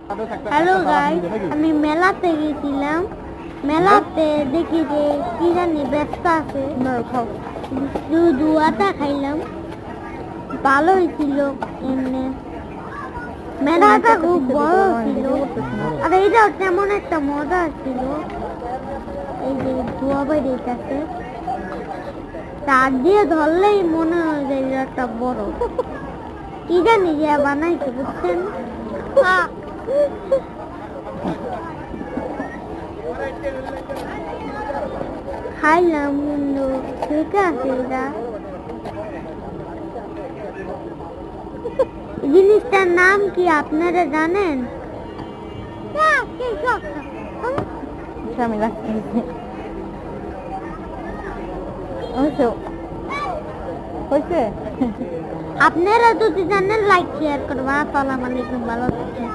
Hello guys, আমি মেলাতে গেছিলাম। মেলাতে দেখি যে কি জানি ব্যস্ত আছে, দুয়াটা খাইলাম, ভালো হয়েছিল। এমনি মেলাটা খুব বড় ছিল, আর এইটাও তেমন একটা মজা ছিল। এই যে ধোয়া বাইরেছে, তার দিয়ে ধরলেই মনে হয় যে এটা একটা বড় কি জানি যে বানাইছে, বুঝছেন? খাইলাম কিন্তু ঠিক আছে। এটা জিনিসটার নাম কি আপনারা জানেন? আপনারা যদি জানেন লাইক শেয়ার করবা। আসসালামু আলাইকুম, ভালো থাকবেন।